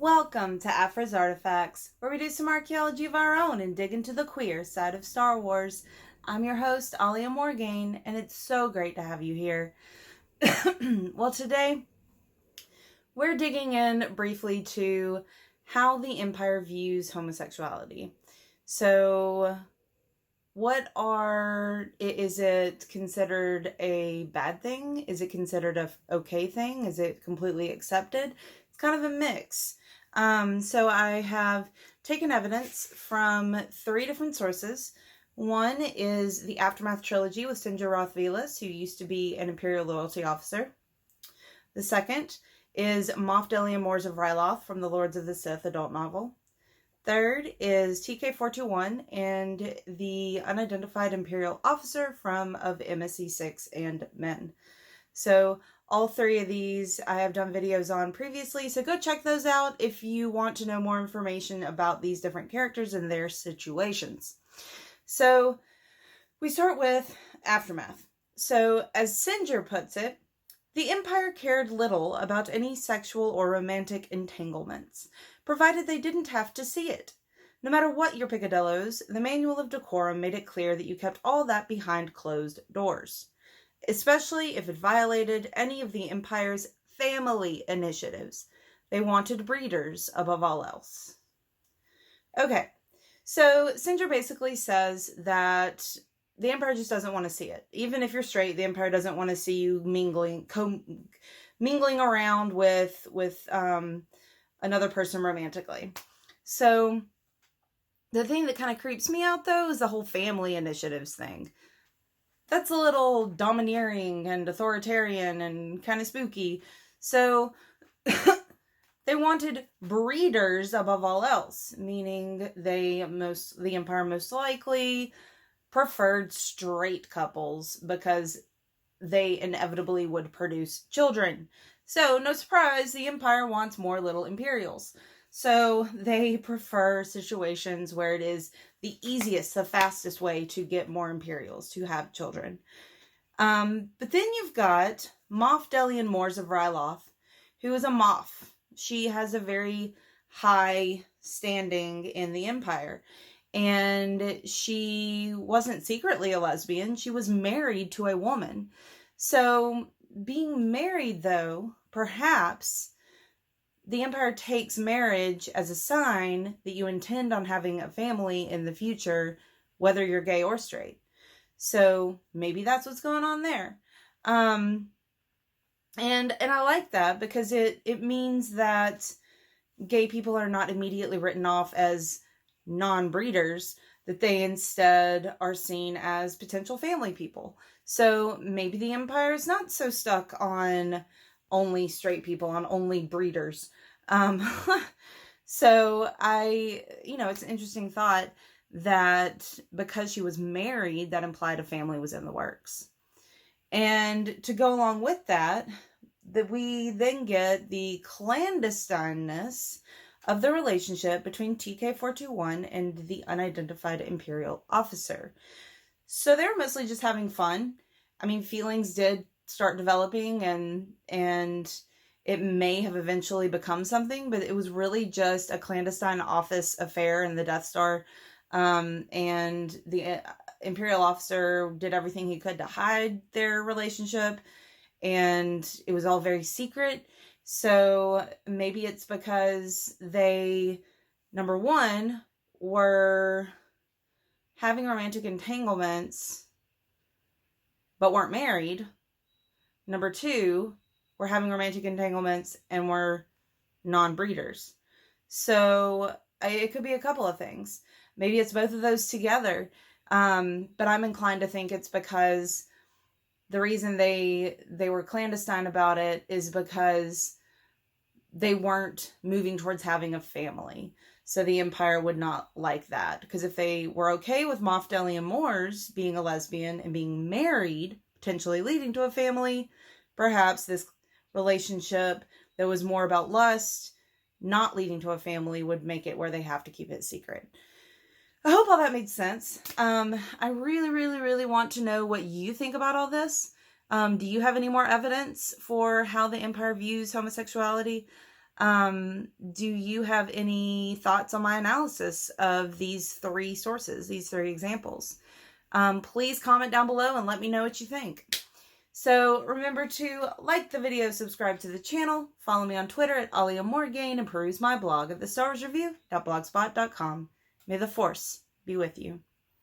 Welcome to Afra's Artifacts, where we do some archaeology of our own and dig into the queer side of Star Wars. I'm your host, Alia Morgaine, and it's so great to have you here. Well, today we're digging in briefly to how the Empire views homosexuality. So, is it considered a bad thing? Is it considered a okay thing? Is it completely accepted? It's kind of a mix. So I have taken evidence from 3 different sources. One is the Aftermath trilogy with Sinjir Roth Velas, who used to be an Imperial loyalty officer. The second is Moff Moors of Ryloth from the Lords of the Sith adult novel. Third is TK421 and the unidentified Imperial officer of MSC6 and Men. So all 3 of these I have done videos on previously, so go check those out if you want to know more information about these different characters and their situations. So we start with Aftermath. So as Sinjir puts it, the Empire cared little about any sexual or romantic entanglements, provided they didn't have to see it. No matter what your picadillos, the Manual of Decorum made it clear that you kept all that behind closed doors, especially if it violated any of the Empire's family initiatives. They wanted breeders above all else. Okay, so Sinjir basically says that the Empire just doesn't want to see it. Even if you're straight, the Empire doesn't want to see you mingling around with another person romantically. So the thing that kind of creeps me out, though, is the whole family initiatives thing. That's a little domineering and authoritarian and kind of spooky. So they wanted breeders above all else, meaning the Empire most likely preferred straight couples because they inevitably would produce children. So no surprise, the Empire wants more little Imperials. So they prefer situations where it is the easiest, the fastest way to get more Imperials to have children. But then you've got Moff Moors of Ryloth, who is a Moff. She has a very high standing in the Empire. And she wasn't secretly a lesbian. She was married to a woman. So being married, though, perhaps the Empire takes marriage as a sign that you intend on having a family in the future, whether you're gay or straight. So maybe that's what's going on there. And I like that because it means that gay people are not immediately written off as non-breeders, that they instead are seen as potential family people. So maybe the Empire is not so stuck on only straight people, on only breeders. So it's an interesting thought that because she was married, that implied a family was in the works. And to go along with that we then get the clandestineness of the relationship between TK421 and the unidentified Imperial officer. So they were mostly just having fun. I mean, feelings did start developing and it may have eventually become something, but it was really just a clandestine office affair in the Death Star. And the Imperial officer did everything he could to hide their relationship, and it was all very secret. So maybe it's because they, number one, were having romantic entanglements but weren't married. Number 2, were having romantic entanglements and were non-breeders. So it could be a couple of things. Maybe it's both of those together. But I'm inclined to think it's because the reason they were clandestine about it is because they weren't moving towards having a family. So the Empire would not like that. Because if they were okay with Moff Moors being a lesbian and being married, potentially leading to a family, perhaps this relationship that was more about lust, not leading to a family, would make it where they have to keep it secret. I hope all that made sense. I really, really, really want to know what you think about all this. Do you have any more evidence for how the Empire views homosexuality? Do you have any thoughts on my analysis of these three sources, these three examples? Please comment down below and let me know what you think. So remember to like the video, subscribe to the channel, follow me on Twitter at AliaMorgaine, and peruse my blog at thestarwarsreview.blogspot.com. May the Force be with you.